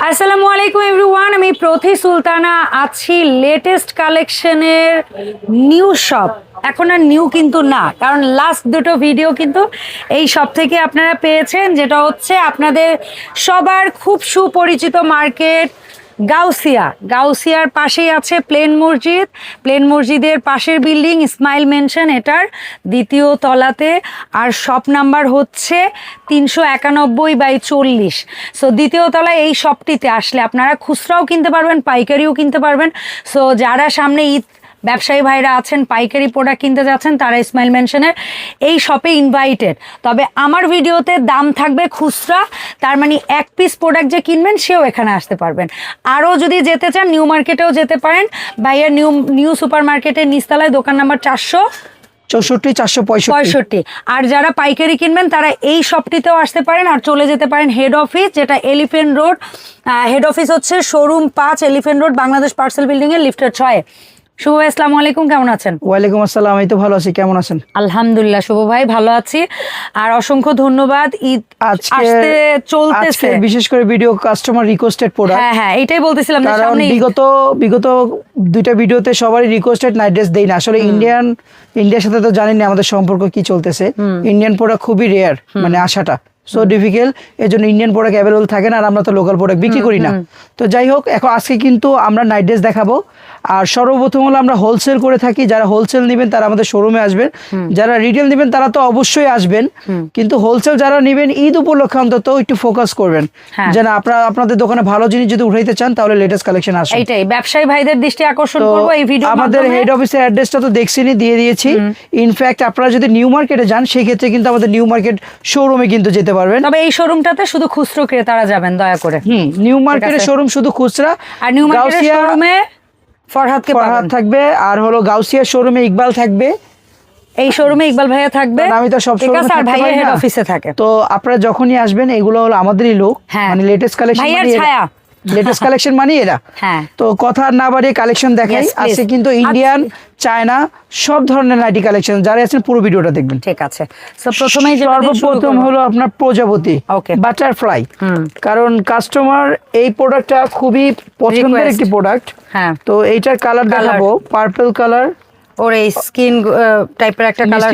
আসসালামু আলাইকুম এভরিওয়ান, আমি প্রথি সুলতানা আছি লেটেস্ট কালেকশনের নিউ শপ। এখন আর নিউ কিন্তু না, কারণ লাস্ট দুটো ভিডিও কিন্তু এই শপ থেকে আপনারা পেয়েছেন, যেটা হচ্ছে আপনাদের সবার খুব সুপরিচিত মার্কেট গাউসিয়ার পাশেই আছে প্লেন মসজিদের পাশের বিল্ডিং ইসমাইল মেনশন, এটার দ্বিতীয় তলাতে। আর শপ নাম্বার হচ্ছে 391/40। সো দ্বিতীয় তলায় এই শপটিতে আসলে আপনারা খুচরাও কিনতে পারবেন, পাইকারিও কিনতে পারবেন। সো যারা সামনে ঈদ ব্যবসায়ী ভাইরা আছেন, পাইকারি প্রোডাক্ট কিনতে যাচ্ছেন, তারা ইসমাইল মেনশনের এই শপে ইনভাইটেড। তবে আমার ভিডিওতে দাম থাকবে খুচরা, তার মানে এক পিস প্রোডাক্ট যে কিনবেন সেও এখানে আসতে পারবেন। আরও যদি যেতে চান নিউ মার্কেটেও যেতে পারেন, ভাইয়ার নিউ সুপার মার্কেটের নিচতলায় দোকান নাম্বার 464। আর যারা পাইকারি কিনবেন তারা এই শপটিতেও আসতে পারেন, আর চলে যেতে পারেন হেড অফিস, যেটা এলিফেন্ট রোড। হেড অফিস হচ্ছে showroom 5 elephant road, Bangladesh parcel বিল্ডিংয়ের লিফটের 6। শুভ ভাই আসসালামু আলাইকুম, কেমন আছেন? ওয়ালাইকুম আসসালাম, আমি তো ভালো আছি, কেমন আছেন? আলহামদুলিল্লাহ শুভ ভাই, ভালো আছি। আর অসংখ্য ধন্যবাদ। ঈদ আসতে চলতেছে, বিশেষ করে ভিডিও কাস্টমার রিকোয়েস্টেড প্রোডাক্ট। হ্যাঁ এটাই বলতেছিলাম, কারণ বিগত দুইটা ভিডিওতে সবারই রিকোয়েস্টেড নাইট ড্রেস দেই না। আসলে ইন্ডিয়ার সাথে তো জানেন না আমাদের সম্পর্ক কি চলতেছে। ইন্ডিয়ান প্রোডাক্ট খুবই রেয়ার, মানে আসাটা সো ডিফিকাল্ট। এর জন্য ইন্ডিয়ান প্রোডাক্ট অ্যাভেলেবল থাকে না, আর আমরা তো লোকাল প্রোডাক্ট বিক্রি করি না। তো যাই হোক, এখন আজকে কিন্তু আমরা নাইট ড্রেস দেখাবো। আর সর্বপ্রথম হলো আমরা হোলসেল করে থাকি, যারা হোলসেল নেবেন তারা আমাদের শোরুমে আসবেন, যারা রিটেল নেবেন তারা তো অবশ্যই আসবেন, কিন্তু হোলসেল যারা নেবেন ঈদ উপলক্ষে অন্তত একটু ফোকাস করবেন, যেন আপনাদের দোকানে ভালো জিনিস যদি উঠাইতে চান তাহলে লেটেস্ট কালেকশন আসে। এইটাই ব্যবসায়ী ভাইদের দৃষ্টি আকর্ষণ করব এই ভিডিও। আমাদের হেড অফিসের অ্যাড্রেসটা তো দেখছেনই, দিয়ে দিয়েছি। ইনফ্যাক্ট আপনারা যদি নিউ মার্কেটে যান সেই ক্ষেত্রে কিন্তু আমাদের নিউ মার্কেট শোরুমে কিন্তু যেতে পারবেন। তবে এই শোরুমটাতে শুধু খুচরো ক্রেতারা যাবেন দয়া করে। নিউ মার্কেটের শোরুম শুধু খুচরা, আর নিউ মার্কেটের শোরুমে ফরহাদ থাকবে, আর হলো গাউসিয়া শোরুমে ইকবাল থাকবে। এই শোরুমে ইকবাল ভাইয়া থাকবে, আমি তো সব শোরুমে আর ভাইয়া হেড অফিসে থাকে। তো আপনারা যখনই আসবেন এগুলো হলো আমাদেরই লোক, মানে লেটেস্ট কালেকশন, ভাইয়ার ছায়া লেটেস্ট কালেকশন মানে এরা। তো কথা না বাড়িয়ে কালেকশন দেখাই। আজকে কিন্তু ইন্ডিয়ান, চায়না সব ধরনের নাইটি কালেকশন, যারা আছেন পুরো ভিডিওটা দেখবেন। ঠিক আছে। প্রথমেই সর্বপ্রথম হলো আপনার প্রজাপতি বাটারফ্লাই, কারণ কাস্টমার এই প্রোডাক্টটা খুবই পছন্দের একটি প্রোডাক্ট। তো এইটার কালার দেখাবো, পার্পল কালার, ওর এই স্কিন টাইপের একটা কালার,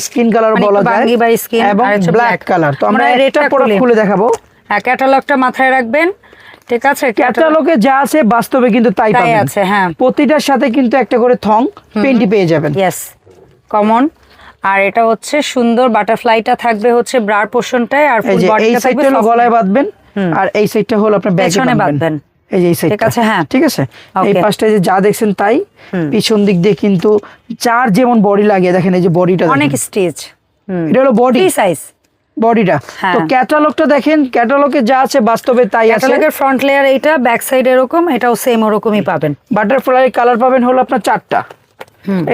স্কিন কালার বলা যায়, এবং ব্ল্যাক কালার। তো আমরা একটা প্রোডাক্ট খুলে দেখাবো। হ্যাঁ, ক্যাটালগটা মাথায় রাখবেন, ঠিক আছে? ক্যাটালগে যা আছে বাস্তবে কিন্তু তাই পাবেন। হ্যাঁ, প্রতিটার সাথে কিন্তু একটা করে থং পেন্টি পেয়ে যাবেন। Yes, common. আর এটা হচ্ছে সুন্দর বাটারফ্লাইটা থাকবে হচ্ছে ব্রার পোরশনটায়, আর ফুল বডিটা থাকবে হলো গলায় বাঁধবেন, আর এই সাইডটা হলো আপনার ব্যাকে বাঁধবেন। এই যে এই সাইড, ঠিক আছে? হ্যাঁ, ঠিক আছে। এই পাশটা যে যা দেখছেন তাই, পিছন দিক দিয়ে কিন্তু যার যেমন বডি লাগে, দেখেন এই যে বডিটা অনেক স্টিচ, এটা হলো বডি সাইজ বডিটা। তো ক্যাটালগটা দেখেন, ক্যাটালগে যা আছে বাস্তবে তাই আছে। ক্যাটালগের ফ্রন্ট লেয়ার এইটা, ব্যাক সাইড এরকম, এটাও সেম ওরকমই পাবেন। বাটারফ্লাই কালার পাবেন হলো আপনার 4টা।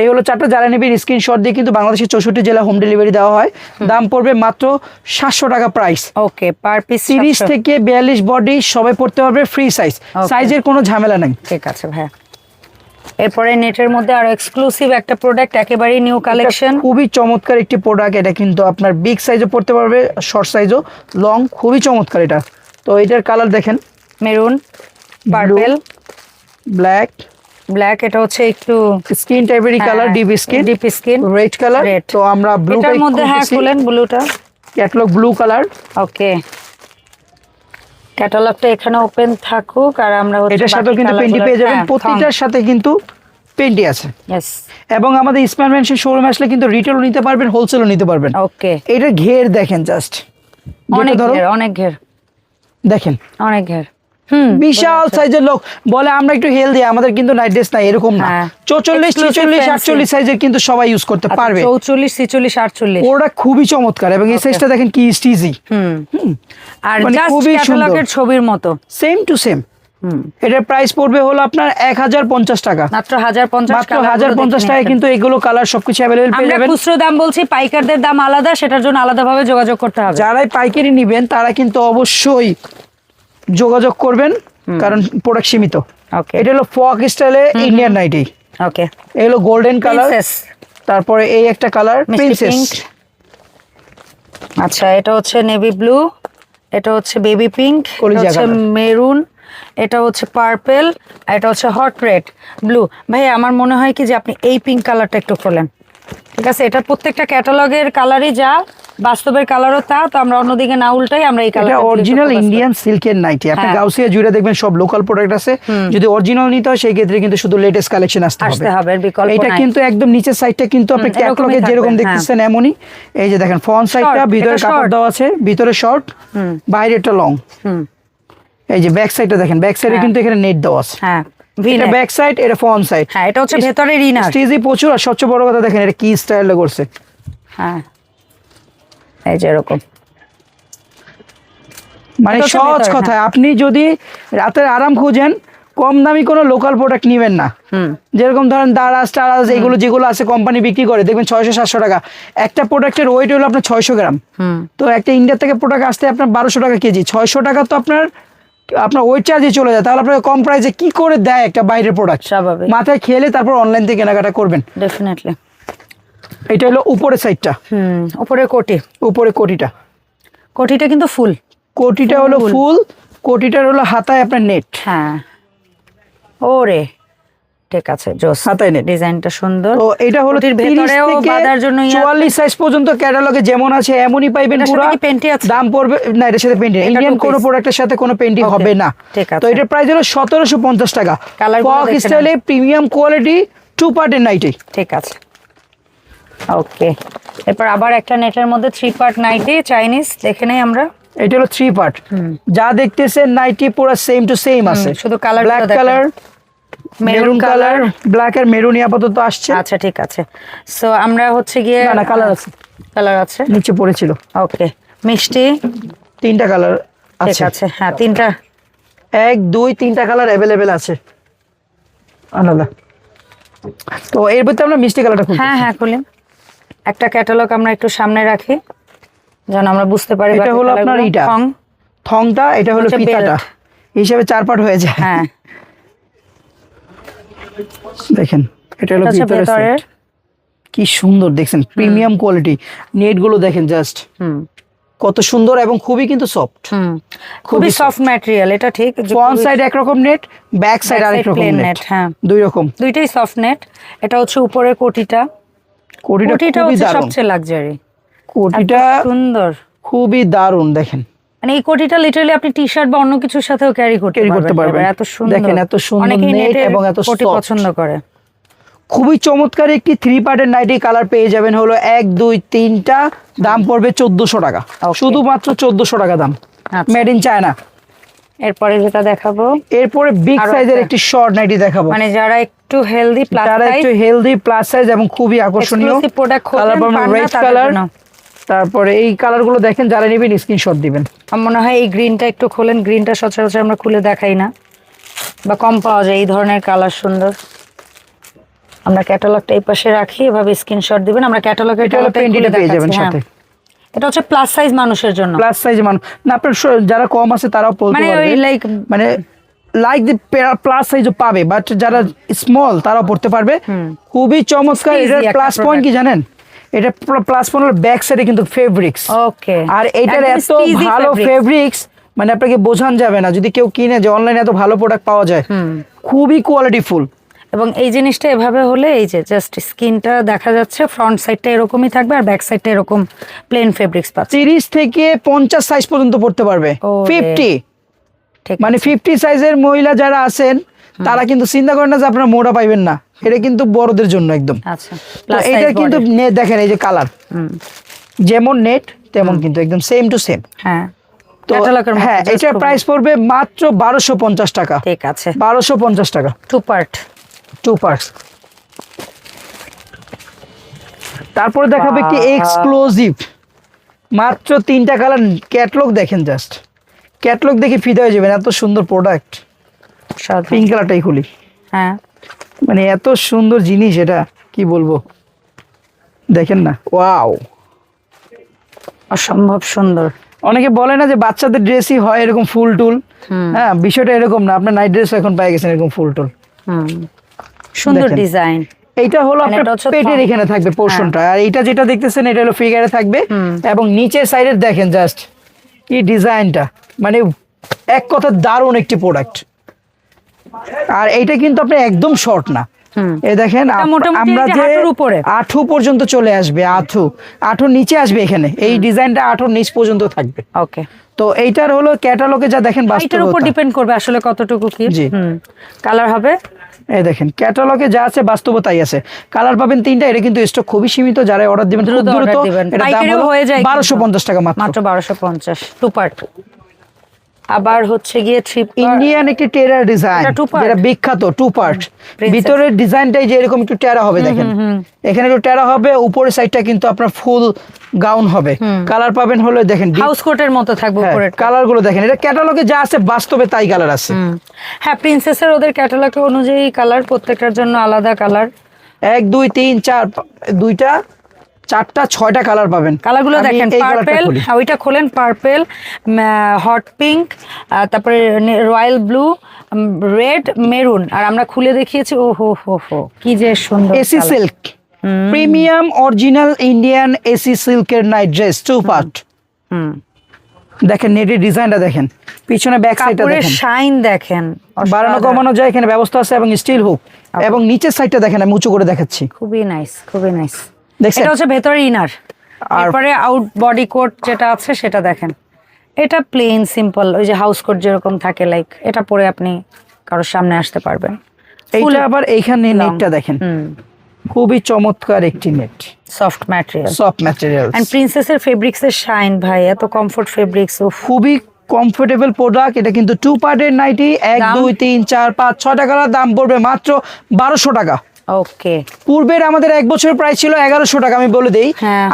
এই হলো 4টা, যারা নেবেন স্ক্রিনশট দিয়ে কিন্তু বাংলাদেশের 64 জেলা হোম ডেলিভারি দেওয়া হয়। দাম পড়বে মাত্র 700 টাকা প্রাইস। ওকে, পার পিস 30 থেকে 42 বডি সবাই পড়তে পারবে, ফ্রি সাইজ, সাইজের কোনো ঝামেলা নেই। ঠিক আছে ভাই। এরপরে নেটের মধ্যে আরো এক্সক্লুসিভ একটা প্রোডাক্ট, একেবারে নিউ কালেকশন, খুবই চমৎকার একটি প্রোডাক্ট। এটা কিন্তু আপনার বিগ সাইজও পড়তে পারবে, শর্ট সাইজও, লং, খুবই চমৎকার এটা। তো এটার কালার দেখেন, মেরুন, পার্পল, ব্ল্যাক, এটা হচ্ছে একটু স্কিন টাইপেরই colour, deep skin, red colour. তো আমরা ব্লুটার মধ্যে খুলেন, ব্লুটা, ক্যাটালগ ব্লু কালার। ওকে, ক্যাটালগটা এখানে ওপেন থাকুক, আর আমরা এটার সাথে কিন্তু পেন্টি পেয়ে যাবেন, প্রতিটার সাথে কিন্তু পেন্টি আছে। এবং আমাদের ইসমাইল মেনশন শোরুমে আসলে কিন্তু রিটেলও নিতে পারবেন, হোলসেলও নিতে পারবেন। ওকে, এটার ঘের দেখেন, জাস্ট অনেক ঘের দেখেন, অনেক ঘের, বিশাল সাইজের লোক বলে আমরা একটু হেলদি, আমাদের কিন্তু নাইট ড্রেস নাই, এরকম না। 44, 46, 48 সাইজের কিন্তু সবাই ইউজ করতে পারবে। 44, 46, 48 ওটা খুবই চমৎকার। এবং এই সাইজটা দেখেন কি স্টিজি, আর জাস্ট ক্যাটালগের ছবির মতো সেম টু সেম। এটার প্রাইস পড়বে হলো আপনার 1050 টাকা, মাত্র 1050 টাকায় কিন্তু এগুলো কালার সবকিছু अवेलेबल পেয়ে যাবেন। আমরা খুচরো দাম বলছি, পাইকারদের দাম আলাদা, সেটার জন্য আলাদাভাবে যোগাযোগ করতে হবে। যারাই পাইকারি নেবেন তারা কিন্তু অবশ্যই যোগাযোগ করবেন, কারণ প্রোডাক্ট সীমিত। এটা হলো ফক স্টাইলে ইন্ডিয়ান নাইটি। ওকে, এই হলো গোল্ডেন কালার, তারপরে এই একটা কালার প্রিন্সেস। আচ্ছা, এটা হচ্ছে নেভি ব্লু, এটা হচ্ছে বেবি পিঙ্ক, এটা কলিজা হচ্ছে colour। মেরুন, এটা হচ্ছে পার্পেল, এটা হচ্ছে হট রেড, ব্লু। ভাই আমার মনে হয় কি যে আপনি এই পিঙ্ক কালারটা একটু খোলেন, ঠিক আছে? এটা প্রত্যেকটা ক্যাটালগের কালারই যা, বাস্তবের কালারও তা, তো আমরা অন্যদিকে না উল্টাই, আমরা এই এটা কালারটা অরিজিনাল ইন্ডিয়ান সিল্কের নাইটি। আপনি হ্যাঁ। গাউসিয়া জুড়ে দেখবেন সব লোকাল প্রোডাক্ট আছে। যদি অরিজিনাল নিতে হয় সেই ক্ষেত্রে কিন্তু শুধু লেটেস্ট কালেকশন আসতে আসতে হবে, এর বিকল্প এটা নাই। কিন্তু একদম নিচের সাইডটা কিন্তু আপনি এরকমই ক্যাটালগে থাকবে, যেরকম হ্যাঁ। দেখতেছেন এমনই। এই যে দেখেন ফ্রন্ট সাইডটা, Short, ভিতরে এটা কাপড় short। দেওয়া আছে, ভিতরে শর্ট, বাইরেটা লং। হুম, এই যে ব্যাক সাইডটা দেখেন, ব্যাক সাইডে হ্যাঁ। কিন্তু এখানে নেট দেওয়া আছে। হ্যাঁ এটা ব্যাক সাইড, এটা ফ্রন্ট সাইড। হ্যাঁ, এটা হচ্ছে ভেতরের ইনার। স্টিজি প্রচুর, আর সবচেয়ে বড় কথা দেখেন এটা কি স্টাইলে করছে। হ্যাঁ, এই যে এরকম। মানে এটা হচ্ছে সহজ ভেতরে, কথা, আপনি যদি রাতের আরাম খুঁজেন কম দামি কোনো লোকাল প্রোডাক্ট নেবেন না। যেরকম ধরেন দারাজ টারাজ এগুলো যেগুলো আছে কোম্পানি বিক্রি করে, দেখবেন 600-700 টাকা একটা প্রোডাক্টের ওয়েট হলো আপনার 600 গ্রাম। তো একটা ইন্ডিয়া থেকে প্রোডাক্ট আসতে আপনার 1200 টাকা কেজি, 600 টাকা তো আপনার ওয়েট চার্জে চলে যায়। তাহলে আপনাকে কম প্রাইসে কি করে দেয় একটা বাইরের প্রোডাক্ট? স্বাভাবিক। মাথায় খেলে তারপর অনলাইন থেকে কেনাকাটা করবেন। ডেফিনেটলি। এটা হলো উপরের সাইডটা, উপরে কোটি, উপরে কোটিটা। কোটিটা কিন্তু ফুল। কোটিটা হলো ফুল, কোটিটার হলো হাতায় আপনার নেট। হ্যাঁ, ওরে ঠিক আছে, জোস। হাতায় নেট, ডিজাইনটা সুন্দর। তো এটা হলো কোটির 30 ভেতরেও থেকে বাঁধার জন্য 44 সাইজ পর্যন্ত ক্যাটালগে যেমন আছে এমনই পাইবেন। এটার পুরো সাথে কি পেন্টি আছে? দাম পড়বে না, এটার সাথে পেন্টি, এটা ইন্ডিয়ান two কোনো piece। প্রোডাক্টের সাথে কোনো পেন্টি Okay, হবে না। ঠিক আছে। তো এটার প্রাইস হলো 1750 টাকা। কালারগুলো ফক দেখে স্টাইলে প্রিমিয়াম কোয়ালিটি 2 পার্টের নাইটি। ঠিক আছে, ওকে। এরপর আবার একটা নেটের মধ্যে 3 পার্ট নাইটি চাইনিজ দেখে নেই আমরা। এটা হলো 3 পার্ট। যা দেখতেছেন নাইটি পুরো সেম টু সেম আছে, শুধু colour black colour, maroon colour, black আর মেরুনই আপাতত আসছে। আচ্ছা ঠিক আছে। সো আমরা হচ্ছে গিয়ে না কালার আছে, কালার আছে নিচে পড়েছিল। ওকে, মিষ্টি 3টা কালার ঠিক আছে। আছে, হ্যাঁ 3টা, 1 2 3টা কালার अवेलेबल আছে আলাদা। তো এর ভিতরে আমরা মিষ্টি কালারটা খুলছি। হ্যাঁ হ্যাঁ খুলিন। একটা ক্যাটালগ আমরা একটু সামনে রাখি যেন আমরা বুঝতে পারি। এটা হলো আপনার এইটা থংটা, এটা হলো হচ্ছে ফিতাটা, হিসাবে 4 পার্ট হয়ে যায়। হ্যাঁ, দেখেন এটা হলো হচ্ছে ভিতরের ভেতরের। set। কি সুন্দর দেখছেন, প্রিমিয়াম কোয়ালিটি। নেট গুলো দেখেন জাস্ট কত সুন্দর এবং খুবই কিন্তু সফট, খুবই সফট ম্যাটেরিয়াল। এটা ঠিক, ফ্রন্ট সাইড একরকম নেট, ব্যাক সাইড আরেক রকম প্লেন নেট। নেট, হ্যাঁ দুই রকম, দুইটাই সফট নেট। এটা হচ্ছে উপরে কোটিটা, কোটিটা কোটিটা খুবই হচ্ছে দারুণ, সবচেয়ে লাক্সারি, কোটিটা সুন্দর। খুবই দারুণ। দেখেন মানে এই কোটিটা লিটারালি আপনি টি শার্ট বা অন্য কিছুর সাথেও ক্যারি করতে পারবেন। এত সুন্দর, দেখেন এত সুন্দর অনেকেই নেট নেটের এবং এত কোটি সফট, পছন্দ করে। খুবই চমৎকার একটি 3 পার্টের নাইটি। কালার পেয়ে যাবেন হলো 1 2 3টা, দাম পড়বে 1400 টাকা, শুধুমাত্র 1400 টাকা দাম, মেড ইন চায়না। এরপরে যেটা দেখাবো, এরপরে বিগ আরো সাইজের একটা। একটি শর্ট নাইটি দেখাবো, মানে যারা একটু হেলদি প্লাস যারা একটু হেলদি প্লাস সাইজ এবং খুবই আকর্ষণীয় প্রোডাক্ট কালার খোঁজেন, পান না রেড তাদের কালার। জন্য। তারপরে এই কালারগুলো দেখেন, যারা নেবেন স্ক্রিনশট দিবেন। আমার মনে হয় এই গ্রিনটা একটু খোলেন, গ্রিনটা সচরাচর আমরা খুলে দেখাই না বা কম পাওয়া যায় এই ধরনের কালার। সুন্দর। আমরা ক্যাটালগটা এই পাশে রাখি, এভাবে স্ক্রিনশট দিবেন। আমরা ক্যাটালগের এটা হলো পেন্টিটা পেয়ে যাবেন সাথে। এটা হচ্ছে প্লাস সাইজ মানুষের জন্য, প্লাস সাইজ মানুষ না, আপনার যারা কম আছে তারাও পড়তে মানে পারবে, ওই লাইক মানে লাইক দি প্লাস সাইজও পাবে, বাট যারা স্মল তারাও পড়তে পারবে। খুবই চমৎকার। Easy এটার একটা প্লাস পয়েন্ট কি product। জানেন? এটা প্লাস পয়েন্ট হলো ব্যাক সাইডে কিন্তু ফেব্রিক্স। ওকে, আর এটার একদম এত steezy ভালো fabrics। ফেব্রিক্স মানে আপনাকে বোঝান যাবে না, যদি কেউ কিনে যে অনলাইনে এত ভালো প্রোডাক্ট পাওয়া যায়। খুবই কোয়ালিটিফুল। এবং এই জিনিসটা এভাবে হলে এই যে জাস্ট স্কিনটা দেখা যাচ্ছে, ফ্রন্ট সাইডটা এরকমই থাকবে আর ব্যাক সাইডটা এরকম প্লেন ফেব্রিক্স পাচ্ছে। 30 থেকে 50 সাইজ পর্যন্ত পড়তে পারবে। ওরে। 50 ঠিক মানে 50 সাইজের মহিলা যারা আছেন তারা কিন্তু চিন্তা করেন না যে আপনারা মোটা পাইবেন না, এটা কিন্তু বড়দের জন্য একদম। আচ্ছা, তো এটা কিন্তু নেট দেখেন, এই যে কালার যেমন নেট তেমন কিন্তু একদম সেম টু সেম। হ্যাঁ, তো ক্যাটালগের মতো, হ্যাঁ, just এটার খুব- প্রাইস পড়বে মাত্র 1250 টাকা। ঠিক আছে, 1250 টাকা, 2 পার্ট। 2 পার্টস। তারপরে দেখাবো একটি এক্সক্লুসিভ, মাত্র 3টা কালার। ক্যাটালগ দেখেন, জাস্ট ক্যাটালগ দেখে ফিদা হয়ে যাবেন, এত সুন্দর প্রোডাক্ট। পিঙ্ক কালারটাই খুলি, হ্যাঁ মানে এত সুন্দর জিনিস, এটা কি বলবো, দেখেন না, ওয়াও, অসম্ভব সুন্দর। অনেকে বলে না যে বাচ্চাদের ড্রেসই হয় এরকম ফুল টুল, হ্যাঁ বিষয়টা এরকম না, আপনার নাইট ড্রেস এখন পেয়ে গেছেন এরকম ফুল টুল। সুন্দর দেখেন। ডিজাইন। এইটা হলো মানে আপনার এটা হচ্ছে পেটের thong। এখানে থাকবে পোর্শনটা, আর এইটা যেটা দেখতেছেন এটা হলো ফিগারে থাকবে। এবং নিচের সাইডে দেখেন জাস্ট এই ডিজাইনটা মানে এক কথা দারুণ একটি প্রোডাক্ট। আর এইটা কিন্তু আপনি একদম শর্ট না, এই দেখেন আমরা যে আঁঠু পর্যন্ত চলে আসবে, আঁঠুর নিচে আসবে, এখানে এই ডিজাইনটা আঁঠুর নিচ পর্যন্ত থাকবে। ওকে, তো এইটার হলো ক্যাটালগে যা দেখেন এটার উপর ডিপেন্ড করবে আসলে কতটুকু কি কালার হবে। এই দেখেন ক্যাটালগে যা আছে বাস্তবতাই আছে। কালার পাবেন 3টা, এটা কিন্তু স্টক খুবই সীমিত, যারা অর্ডার দিবেন খুব দ্রুত, এটা দাম হলো 1250 টাকা মাত্র 1250 টু পার্ট। আবার হচ্ছে গিয়ে ইন্ডিয়ান একটি টেরার ডিজাইন, যেটা বিখ্যাত টু পার্ট। ভিতরের ডিজাইনটাই যে এরকম একটু টেরা হবে, দেখেন এখানে একটু টেরা হবে, উপরের সাইডটা কিন্তু আপনার ফুল গাউন হবে। কালার পাবেন হলো দেখেন হাউস কোটের মতো থাকবে উপরে, কালার গুলো দেখেন, এটা ক্যাটালগে যা আছে বাস্তবে তাই কালার আছে। হ্যাঁ, প্রিন্সেসের ওদের ক্যাটালগ অনুযায়ী কালার, প্রত্যেকটার জন্য আলাদা কালার, 1 2 3 4 2টা 4টা 6টা কালার পাবেন। কালারগুলো দেখেন, পার্পল, ওইটা খোলেন, পার্পল, হট পিঙ্ক, তারপরে রয়্যাল ব্লু, রেড, মেরুন, আর আমরা খুলে দেখিয়েছি। ও হো হো হো, কি যে সুন্দর। AC silk, premium original Indian AC সিল্কের নাইট ড্রেস টু পার্ট। দেখেন নেটের ডিজাইনটা দেখেন, পিছনে ব্যাক সাইডটা দেখেন, শাইন দেখেন, বাড়ানো কমানো যায় এখানে ব্যবস্থা আছে, এবং স্টিল হুক, এবং নিচের সাইডটা দেখেন আমি উঁচু করে দেখাচ্ছি, খুবই নাইস, খুবই নাইস। দেখছেন, এটা হচ্ছে ভেতরে ইনার, তারপরে আউট বডি কোট যেটা আছে সেটা দেখেন। এটা প্লেন সিম্পল, ওই যে হাউস কোট যেরকম থাকে, লাইক এটা পরে আপনি কারোর সামনে আসতে পারবেন। এইটা আবার এইখানে নেটটা দেখেন, খুবই চমৎকার একটি net, soft material, soft material. And প্রিন্সেসের ফেব্রিক্স এর শাইন ভাই, এত কমফোর্ট ফেব্রিক্স, খুবই কমফোর্টেবল প্রোডাক্ট। এটা কিন্তু টু পার্টের নাইটি, 1 2 3 4 5 6টা কালার, দাম পড়বে মাত্র 1200 টাকা। ওকে, পূর্বের আমাদের 1 বছরের প্রাইস ছিল 1100 টাকা। আমি বলে দেই,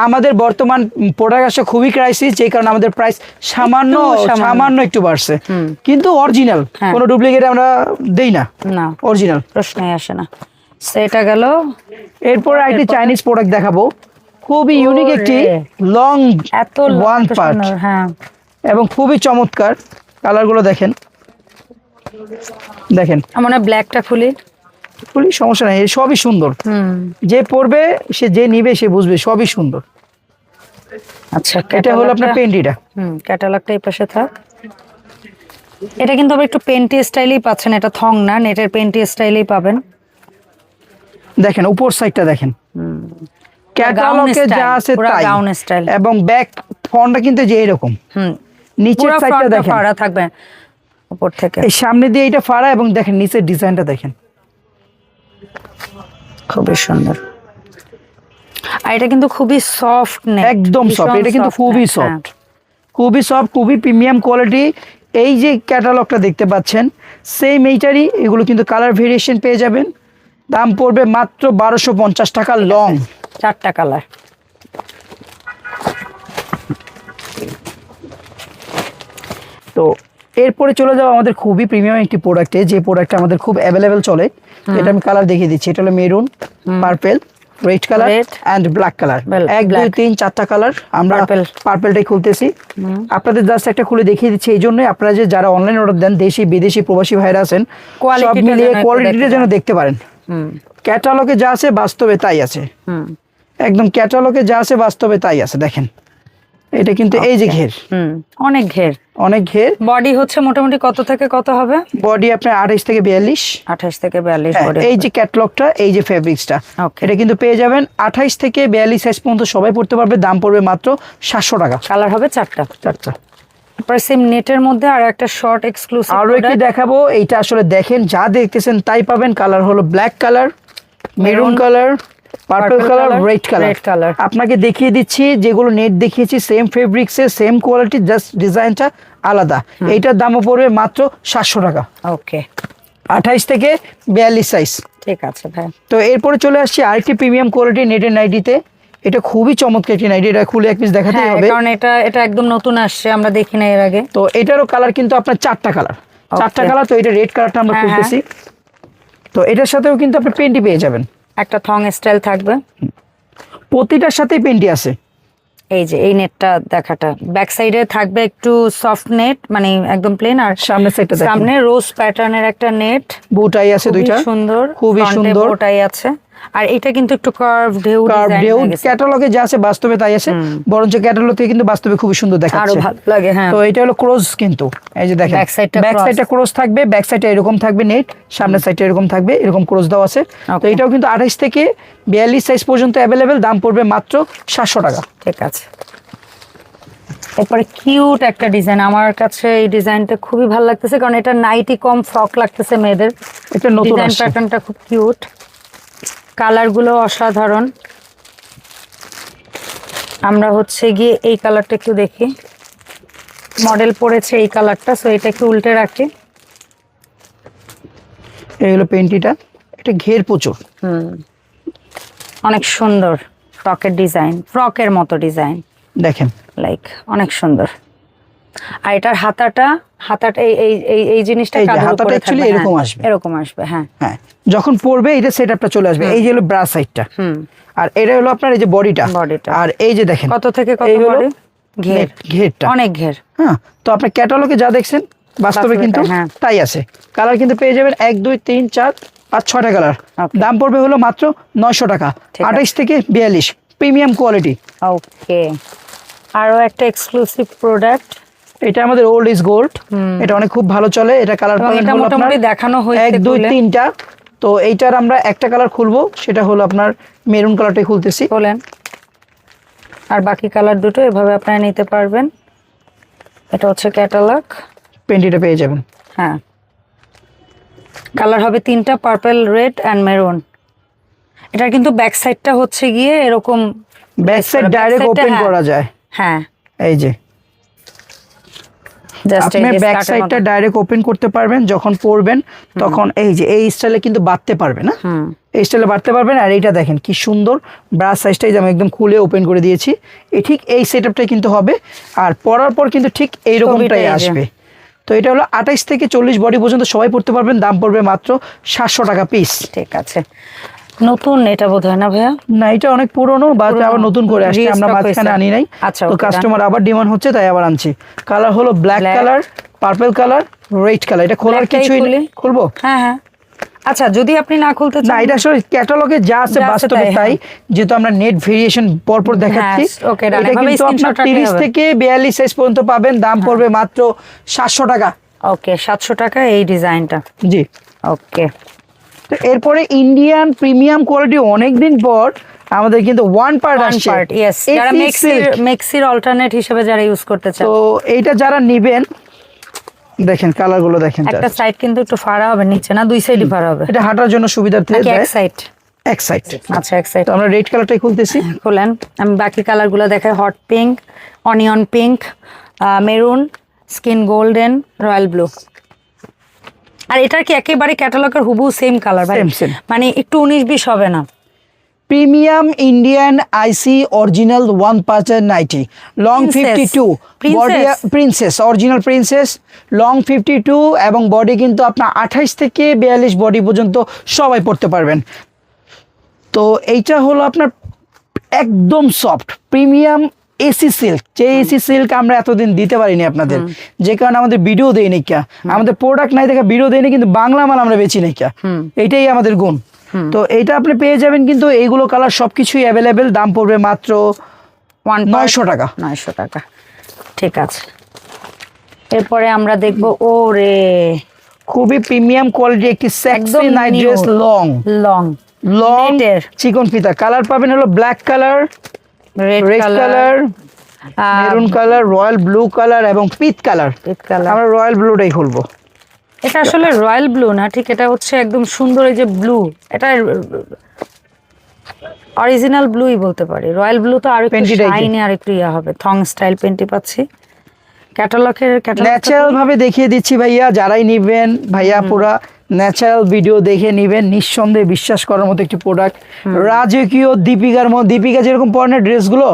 আমাদের বর্তমান প্রোডাক্ট আসে খুবই ক্রাইসিস, যেই কারণে আমাদের প্রাইস সামান্য একটু বাড়ছে, কিন্তু অরিজিনাল, কোনো ডুপ্লিকেট আমরা দেই না, অরিজিনাল, প্রশ্নই আসে না। সেটা গেল। এরপর একটি চাইনিজ প্রোডাক্ট দেখাবো, খুবই ইউনিক একটি লং এত ওয়ান পার্ট, হ্যাঁ, এবং খুবই চমৎকার। কালারগুলো দেখেন, দেখেন মনে হয় ব্ল্যাকটা খুলি, সমস্যা নাই, সবই সুন্দর, যে পরবে সে, যে নিবে সে বুঝবে সবই সুন্দর। আচ্ছা, এটা হলো আপনার পেন্টিটা, ক্যাটালগটা এই পাশে থাক। এটা কিন্তু আবার একটু পেন্টি স্টাইলেই পাচ্ছেন, এটা থং না, নেটের পেন্টি স্টাইলেই পাবেন। দেখেন উপর সাইডটা দেখেন, ক্যাটালগে যা আছে তাই, গাউন স্টাইল, এবং ব্যাক ফ্রন্টটা কিন্তু যে এরকম, নিচের সাইডটা দেখেন ফাড়া থাকবে উপর থেকে, এই সামনে দিয়ে এটা ফাড়া, এবং দেখেন নিচের ডিজাইনটা দেখেন, খুবই সুন্দর। আর এটা কিন্তু খুবই সফট নেট, একদম সফট, এটা কিন্তু খুবই সফট, খুবই সফট, খুবই প্রিমিয়াম কোয়ালিটি। এই যে ক্যাটালগটা দেখতে পাচ্ছেন, সেম এইটারই এগুলো কিন্তু কালার ভেরিয়েশন পেয়ে যাবেন, দাম পড়বে মাত্র 1250 টাকা, লং 4টা কালার। তো এরপরে চলে যাবো আমাদের খুবই প্রিমিয়াম একটি প্রোডাক্টে, যে প্রোডাক্টটা আমাদের খুব অ্যাভেলেবেল চলে। এটা আমি কালার দেখিয়ে দিচ্ছি, এটা হলো maroon, purple, red colour and black colour, 1 2 3 4টা কালার। আমরা পার্পলটাই খুলতেছি, আপনাদের জাস্ট একটা খুলে দেখিয়ে দিচ্ছি, এই জন্য আপনারা যে যারা অনলাইন অর্ডার দেন, দেশি বিদেশি প্রবাসী ভাইরা আছেন, সব মিলিয়ে কোয়ালিটিটা যেন দেখতে পারেন। ক্যাটালগে যা আছে বাস্তবে তাই আছে, একদম ক্যাটালগে যা আছে বাস্তবে তাই আছে। দেখেন এটা কিন্তু এই যে ঘের, অনেক ঘের, অনেক ঘের। বডি হচ্ছে মোটামুটি কত থেকে কত হবে? বডি আপনার 28 থেকে 42, 28 থেকে 42 বডি। এই যে ক্যাটালগটা, এই যে ফেব্রিক্সটা, এটা কিন্তু পেয়ে যাবেন 28 থেকে 42 সাইজ পর্যন্ত সবাই পড়তে পারবে, দাম পড়বে মাত্র 700 টাকা। কালার হবে 4টা। তারপরে সেম নেটের মধ্যে আর একটা শর্ট এক্সক্লুসিভ আরো একটি দেখাবো, এইটা আসলে দেখেন যা দেখতেছেন তাই পাবেন। কালার হলো black colour, maroon colour, purple colour, red colour. আপনাকে দেখিয়ে দিচ্ছি, যেগুলো নেট দেখিয়েছি সেম ফেব্রিক্সে, সেম কোয়ালিটি, জাস্ট ডিজাইনটা আলাদা। এইটার দামও পড়বে মাত্র 700 টাকা। ওকে, 28 থেকে 42 সাইজ। ঠিক আছে ভাই। তো এরপরে চলে আসছি আরেকটি প্রিমিয়াম কোয়ালিটি নেটের নাইটিতে। এটা খুবই চমৎকার একটি নাইটি, এটা খুলে এক পিস দেখাতেই হবে, কারণ এটা একদম নতুন আসছে, আমরা দেখি না এর আগে। তো এটারও কালার কিন্তু আপনার 4টা কালার, 4টা কালার। তো এটা রেড কালারটা আমরা খুলতেছি। তো এটার সাথেও কিন্তু আপনি পেন্টি পেয়ে যাবেন, একটা থং স্টাইল থাকবে, প্রতিটার সাথেই পেন্টি আছে। এই যে এই নেটটা দেখাটা, ব্যাক সাইডে থাকবে একটু সফট নেট, মানে একদম প্লেন, আর সামনের সাইডটা দেখেন, সামনে রোজ প্যাটার্নের একটা নেট, বুটাই আছে দুইটা, সুন্দর, খুবই সুন্দর বুটাই আছে। আর এটা কিন্তু একটু কার্ভ ঢেউ ক্যাটালগে যা আছে বাস্তবে তাই আছে, বরঞ্চ ক্যাটালগ থেকে কিন্তু বাস্তবে খুবই সুন্দর আরো দেখাচ্ছে। ভালো লাগে। হ্যাঁ, তো এটা হলো ক্রস, কিন্তু এই যে দেখেন ব্যাক সাইডটা ক্রস থাকবে, ব্যাক সাইডটা এরকম থাকবে নেট, সামনের সাইডটা এরকম থাকবে, এরকম ক্রস দেওয়া আছে। তো এটাও কিন্তু 28 থেকে 42 সাইজ পর্যন্ত অ্যাভেলেবেল, দাম পড়বে মাত্র 700 টাকা। ঠিক আছে। এরপরে কিউট একটা ডিজাইন, আমার কাছে এই ডিজাইনটা খুবই ভালো লাগতেছে, কারণ এটা নাইটি কম ফ্রক লাগতেছে মেয়েদের। এটা নতুন ডিজাইন প্যাটার্নটা খুব কিউট, কালারগুলো অসাধারণ। আমরা হচ্ছে গিয়ে এই কালারটা একটু দেখি, মডেল পড়েছে এই কালারটা, সো এটা একটু উল্টে রাখি। এই হলো পেন্টিটা, এটা ঘের প্রচুর, অনেক সুন্দর টকের ডিজাইন, ফ্রকের মতো ডিজাইন দেখেন লাইক অনেক সুন্দর। আর এটার হাতাটা এই এই এই এই জিনিসটা হাতাটা অ্যাকচুয়ালি এরকম আসবে, এরকম আসবে। হ্যাঁ হ্যাঁ, যখন পরবে এটা সেটআপটা চলে আসবে। এই যে হলো ব্রা সাইডটা, আর এটা হলো আপনার এই যে বডিটা, আর এই যে দেখেন কত থেকে কত বডি, ঘেরটা অনেক ঘের। হ্যাঁ, তো আপনি ক্যাটালগে যা দেখছেন বাস্তবে কিন্তু তাই আছে। কালার কিন্তু পেয়ে যাবেন 1 2 3 4 5 6টা কালার, দাম পড়বে হলো মাত্র 900 টাকা, 28 থেকে 42, প্রিমিয়াম কোয়ালিটি। ওকে, আরো একটা এক্সক্লুসিভ প্রোডাক্ট, এটা আমাদের ওল্ড ইজ গোল্ড, এটা অনেক খুব ভালো চলে। এটা কালার পাবেন হলো মোটামুটি দেখানো হয়েছে 1 2 3টা। তো এইটার আমরা একটা কালার খুলবো, সেটা হলো আপনার মেরুন কালারটাই খুলতেছি, বলেন। আর বাকি কালার দুটো এভাবে আপনারা নিতে পারবেন। এটা হচ্ছে ক্যাটালগ, পেন্টিটা পেয়ে যাবেন। হ্যাঁ, কালার হবে 3টা, পার্পল, রেড এন্ড মেরুন। এটা কিন্তু ব্যাক সাইডটা হচ্ছে গিয়ে এরকম, ব্যাক সাইড ডাইরেক্ট ওপেন করা যায়। হ্যাঁ, এই যে আপনি ব্যাক সাইডটা ডাইরেক্ট ওপেন করতে পারবেন, যখন পরবেন তখন এই যে এই স্টাইলে কিন্তু বাঁধতে পারবেন না, এই স্টাইলে বাঁধতে পারবেন। আর এইটা দেখেন কি সুন্দর, ব্রা সাইজটাই আমি একদম খুলে ওপেন করে দিয়েছি, এই ঠিক এই সেটআপটাই কিন্তু হবে। আর পরার পর কিন্তু ঠিক এইরকমটাই আসবে। তো এটা হলো 28 থেকে 40 বডি পর্যন্ত সবাই পড়তে পারবেন, দাম পড়বে মাত্র 700 টাকা পিস। ঠিক আছে। নতুন এটা বোধহয় না ভাইয়া? না, এটা অনেক পুরনো, বাট আবার নতুন করে আসছে, আমরা মাঝখানে আনি নাই। তো কাস্টমার আবার ডিমান্ড হচ্ছে তাই আবার আনছি। কালার হলো black colour, purple colour, red colour. এটা খোলার কিছুই নেই, খুলবো? হ্যাঁ হ্যাঁ, আচ্ছা যদি আপনি না খুলতে চান। না, এটা আসলে ক্যাটালগে যা আছে বাস্তবে তাই, যেহেতু আমরা নেট ভেরিয়েশন পরপর দেখাচ্ছি। এটা কিন্তু আপনার 30 থেকে 42 সাইজ পর্যন্ত পাবেন, দাম পড়বে মাত্র 700 টাকা। ওকে, 700 টাকা এই ডিজাইনটা। জি, ওকে। তো এরপরে ইন্ডিয়ান প্রিমিয়াম কোয়ালিটি, অনেকদিন পর আমাদের কিন্তু ওয়ান পার্ট আসছে। ইয়েস, যারা মেক্সির অল্টারনেট হিসেবে যারা ইউজ করতে চান, তো এইটা যারা নেবেন দেখেন কালারগুলো দেখেন। একটা সাইড কিন্তু একটু ফাড়া হবে, নিচে না, দুই সাইডই ফাড়া হবে। এটা হাঁটার জন্য সুবিধার্থে এক সাইড, এক সাইড। আচ্ছা, এক সাইড। তো আমরা রেড কালারটাই খুলতেছি, খুলেন। আমি বাকি কালারগুলো দেখাই, hot pink, onion pink, maroon, skin golden, royal blue. আর এটার কি একেবারে ক্যাটালগের হুবহু সেম কালার ভাই? মানে একটু 19-20 হবে না? Premium Indian IC original one পার্চের nighty, long 52, body princess, original princess, long 52 এবং বডি কিন্তু আপনার 28 থেকে 42 বডি পর্যন্ত সবাই পড়তে পারবেন। তো এইটা হলো আপনার একদম সফট প্রিমিয়াম এসি সিল্ক, যে এসি সিল্ক আমরা এতদিন দিতে পারিনি আপনাদের, যে কারণে আমাদের ভিডিও দেই নাই, আমাদের প্রোডাক্ট নাই দেখা ভিডিও দেই না, কিন্তু বাংলা মাল আমরা বেচি নাই, এইটাই আমাদের গুণ। তো এইটা আপনি পেয়ে যাবেন, কিন্তু এইগুলো কালার সবকিছুই অ্যাভেলেবেল, দাম পড়বে মাত্র 900 টাকা। 900 টাকা, ঠিক আছে। এরপরে আমরা দেখবো, ওরে খুবই প্রিমিয়াম কোয়ালিটি একটি sexy night dress, long long long চিকন ফিতা। কালার পাবেন হলো black colour, red colour, maroon colour, royal blue colour এবং পিচ কালার। আমরা রয়্যাল ব্লুটাই খুলবো। এটা আসলে রয়্যাল ব্লু না, ঠিক, এটা হচ্ছে একদম সুন্দর এই যে ব্লু, এটা অরিজিনাল ব্লুই বলতে পারি। রয়্যাল ব্লু তো আর একটু শাইনি, আর একটু ইয়া হবে। থং স্টাইল পেন্টি পাচ্ছি। ক্যাটালগের ন্যাচারাল ভাবে দেখিয়ে দিচ্ছি ভাইয়া, যারাই নিবেন ভাইয়া পুরা ন্যাচারাল ভিডিও দেখে নিবেন, নিঃসন্দেহে বিশ্বাস করার মতো একটি প্রোডাক্ট। রাজকীয় দীপিকার মতো, দীপিকা যেরকম পরনের ড্রেসগুলো,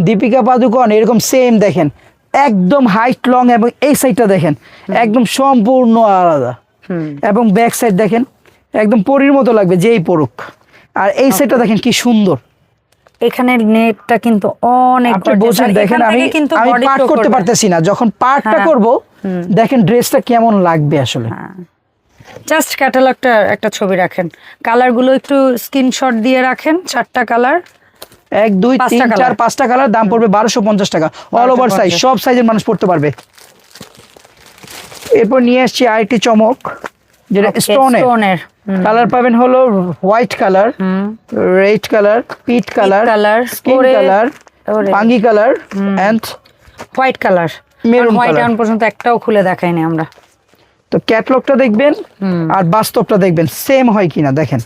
দীপিকা পাদুকোন এরকম সেম দেখেন, একদম হাইট লং, এবং এই সাইডটা দেখেন একদম সম্পূর্ণ আলাদা, এবং ব্যাক সাইড দেখেন একদম পরীর মতো লাগবে যেই পরুক। আর এই সাইডটা দেখেন কি সুন্দর, এখানে নেটটা কিন্তু অনেক বোঝেন। দেখেন আমি পার্ট করতে পারতেছি না, যখন পার্টটা করব দেখেন ড্রেসটা কেমন লাগবে আসলে। জাস্ট ক্যাটালগটা একটা ছবি রাখেন, কালারগুলো একটু স্ক্রিনশট দিয়ে রাখেন, 4টা কালার, 1 2 পাঁচটা 3 colour। 4 5টা কালার, দাম পড়বে 1250 টাকা, অল ওভার সাইজ, 1250 সব সাইজের মানুষ পড়তে পারবে। এরপর নিয়ে আসছি আরেকটি চমক, যেটা স্টোনের কালার পাবেন হলো হোয়াইট কালার, রেড কালার, পিট কালার, কালার, স্কিন কালার, বাঙ্গি colour and white colour, Maroon white colour। এখন পর্যন্ত একটাও খুলে দেখাইনি আমরা। তো ক্যাটলগটা দেখবেন আর বাস্তবটা দেখবেন সেম হয় কিনা দেখেন।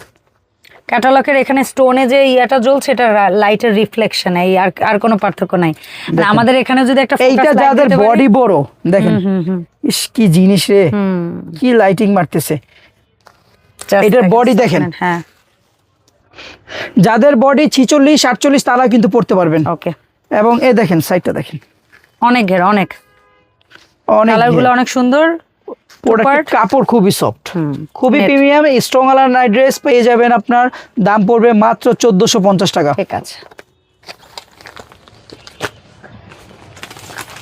ক্যাটালগের এখানে স্টোনে যে ইয়াটা জ্বলছে এটা লাইটের রিফ্লেকশন, এই আর কোনো পার্থক্য নাই। মানে আমাদের এখানে যদি একটা focus এইটা light যাদের দিতে পারি- বডি বড় দেখেন, ইস কি জিনিস রে, কি লাইটিং মারতেছে। Just এটার like body this, দেখেন। হ্যাঁ যাদের বডি 46 48 তারা কিন্তু পড়তে পারবেন। ওকে, এবং এ দেখেন সাইডটা দেখেন, অনেক ঘের, অনেক অনেক কালারগুলো অনেক সুন্দর। প্রোডাক্টের কাপড় খুবই সফট, খুবই Net। প্রিমিয়াম স্ট্রং আলার নাইট ড্রেস পেয়ে যাবেন, আপনার দাম পড়বে মাত্র 1450 টাকা। ঠিক আছে,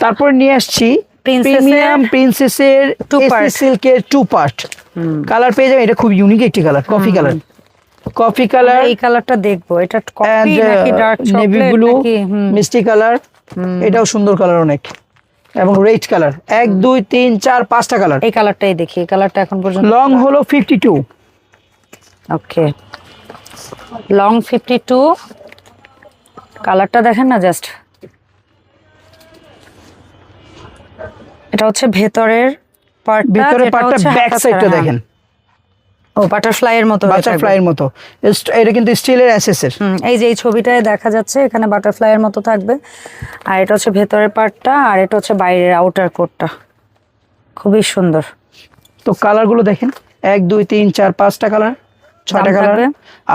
তারপর নিয়ে আসছি Princess-এর প্রিমিয়াম প্রিন্সেসের two এসি part। সিল্কের 2 পার্ট কালার পেয়ে যাবেন। এটা খুব ইউনিক একটি colour, coffee colour, coffee colour এই কালারটা দেখবো, এটা এন্ড কফি নাকি ডার্ক নেভি চকলেট ব্লু, নাকি মিষ্টি কালার, এটাও সুন্দর কালার অনেক, এবং রেড কালার। 1 2 3 4 5টা কালার। এই কালারটাই দেখি, এই কালারটা এখন পর্যন্ত লং হলো 52, ওকে লং 52, কালারটা দেখেন না জাস্ট, এটা হচ্ছে ভেতরের পার্টটা, ভিতরে যেটা পার্টটা হচ্ছে ব্যাক হাতা সাইডটা ছাড়া, দেখেন, ও বাটারফ্লাই এর মতো হয়ে থাকবে। বাটারফ্লাই এর মতো। এটা কিন্তু স্টিলের এসএসের। এই যে এই ছবিটায় দেখা যাচ্ছে এখানে বাটারফ্লাই এর মতো থাকবে, আর এটা হচ্ছে ভেতরের পার্টটা, আর এটা হচ্ছে বাইরের আউটার কোটটা, খুবই সুন্দর। তো কালারগুলো দেখেন, 1 2 3 4 5টা কালার, 6টা দাম কালার। থাকবে?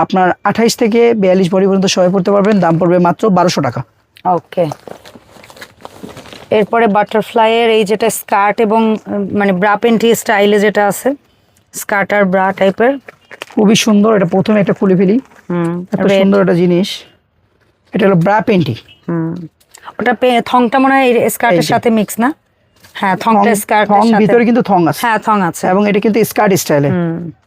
আপনার 28 থেকে 42 বডি পর্যন্ত সবাই পড়তে পারবেন, দাম পড়বে মাত্র 1200 টাকা। ওকে, এরপরে বাটারফ্লাই এর এই যেটা স্কার্ট এবং মানে ব্রা পেন্টি স্টাইলে যেটা আছে, স্কার্ট আর ব্রা টাইপের, খুবই সুন্দর। এটা প্রথমে একটা খুলে ফেলি, এত red। সুন্দর একটা জিনিস। এটা হলো ব্রা পেন্টি, ওটা থংটা মনে হয় স্কার্টের এই যে। সাথে মিক্স না? হ্যাঁ, থংটা স্কার্টের থং সাথে, ভিতরে কিন্তু থং আছে, হ্যাঁ থং আছে। এবং এটা কিন্তু স্কার্ট স্টাইলে।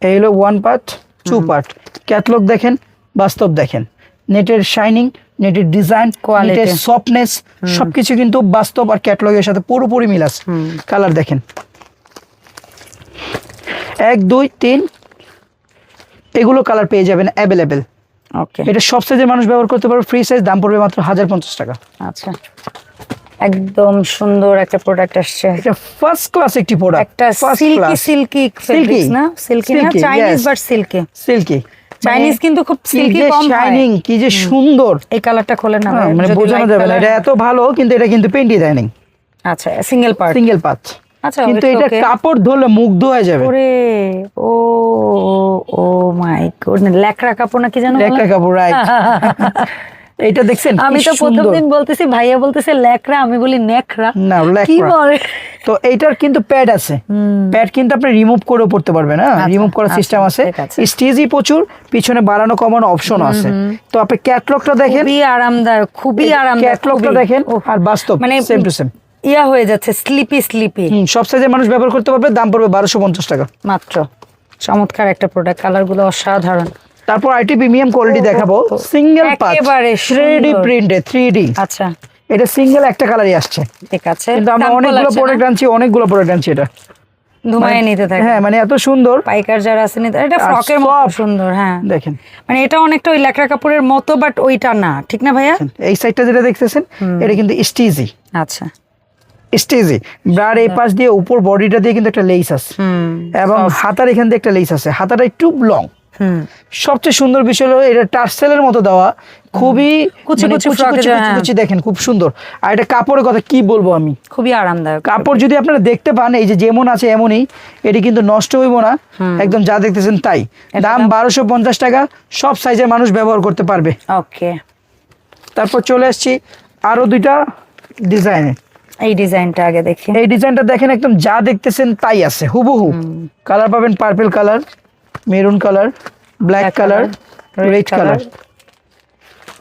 এই হলো 1 পার্ট 2 পার্ট। ক্যাটলগ দেখেন, বাস্তব দেখেন, নেটের শাইনিং, নেটের ডিজাইন, Quality। নেটের সফটনেস, সবকিছু কিন্তু বাস্তব আর ক্যাটলগের সাথে পুরোপুরি মিল আছে। কালার দেখেন, 1 2 3 এগুলো কালার পেয়ে যাবেন অ্যাভেলেবেল। ওকে, এটা সব সাইজের মানুষ ব্যবহার করতে পারবে, ফ্রি সাইজ, দাম পড়বে মাত্র 1050 টাকা। আচ্ছা, একদম সুন্দর একটা প্রোডাক্ট আসছে, এটা ফার্স্ট ক্লাস একটি প্রোডাক্ট, একটা সিল্কি সিল্কি ফেব্রিক্স না, সিল্কি না, Silky, Chinese yes। But silky, silky, Chinese কিন্তু খুব সিল্কি কম হয়। শাইনিং, কি যে সুন্দর, এই কালারটা খোলেন না, মানে যদি বোঝানো light যাবে না। color- এটা এত ভালো, কিন্তু এটা কিন্তু পেন্টি দেয় নাই, আচ্ছা সিঙ্গেল পার্ট, সিঙ্গেল পাত। আচ্ছা কিন্তু it's এটা okay। কাপড় ধরলে মুগ্ধ হয়ে যাবে। ওরে ও ও মাই গড, ল্যাকড়া কাপড় না কি জানো বলে? একটা কাপড়, রাইট। এইটা দেখছেন কি আমি তো প্রথম সুন্দর। দিন বলতেছি, ভাইয়া বলতেছে ল্যাকড়া, আমি বলি নেকড়া, না, কি ল্যাকড়া। বলে? তো এইটার কিন্তু প্যাড আছে, প্যাড কিন্তু আপনি রিমুভ করেও পড়তে পারবেন, হ্যাঁ আচ্ছা, রিমুভ করার আচ্ছা, সিস্টেম আছে, ঠিক আছে। স্টিচই প্রচুর, পিছনে বাড়ানো কমানো অপশন আছে। তো আপনি ক্যাটলগটা দেখেন, খুবই আরামদায়ক, খুবই আরামদায়ক, ক্যাটলগটা খুবই। দেখেন, ওহ, আর বাস্তব মানে সেম টু সেম। ইয়া হয়ে যাচ্ছে, স্লিপি স্লিপি। সব সাইজের মানুষ ব্যবহার করতে পারবে, দাম পড়বে 1250 টাকা মাত্র। চমৎকার একটা প্রোডাক্ট, কালারগুলো অসাধারণ। তারপর আইটি প্রিমিয়াম কোয়ালিটি দেখাবো, সিঙ্গেল পাঁচ একেবারে 3D সুন্দর। প্রিন্টে 3D। আচ্ছা এটা সিঙ্গেল একটা কালারই আসছে, ঠিক আছে, কিন্তু আমরা Sample অনেকগুলো আছে না? প্রোডাক্ট আনছি, অনেকগুলো প্রোডাক্ট আনছি। এটা ধুমায় নিতে থাকে, হ্যাঁ, মানে এত সুন্দর পাইকার যারা আছে নিতে, এটা আর ফ্রকের মতো soft। সুন্দর, হ্যাঁ দেখেন। মানে এটা অনেকটা ওই ল্যাকড়া কাপড়ের মতো, বাট ওইটা না, ঠিক না ভাইয়া? এই সাইডটা যেটা দেখতেছেন, এটা কিন্তু স্টিজি, আচ্ছা স্টেজে ব্রার এই পাশ দিয়ে উপর বডিটা দিয়ে কিন্তু একটা লেস আছে, এবং হাতার এখান দিয়ে একটা লেস আছে, হাতাটা একটু লং। সবচেয়ে সুন্দর বিষয় হলো এটা টার্সেলের মতো দেওয়া, খুবই কুচি মানে কুচি কুচি ফ্রকে কুচি যায়, কুচি হ্যাঁ। কুচি দেখেন, খুব সুন্দর। আর এটা কাপড়ের কথা কি বলবো আমি, খুবই আরামদায়ক। কাপড় যদি আপনারা দেখতে পান, এই যে যেমন আছে এমনই, এটি কিন্তু নষ্ট হইব না, একদম যা দেখতেছেন তাই। দাম 1250 টাকা, সব সাইজের মানুষ ব্যবহার করতে পারবে। ওকে, তারপর চলে আসছি আরো দুইটা ডিজাইনে। এই ডিজাইনটা আগে দেখি। এই ডিজাইনটা দেখেন, একদম যা দেখতেছেন তাই আছে হুবহু। কালার পাবেন purple colour, maroon colour, black colour, red colour.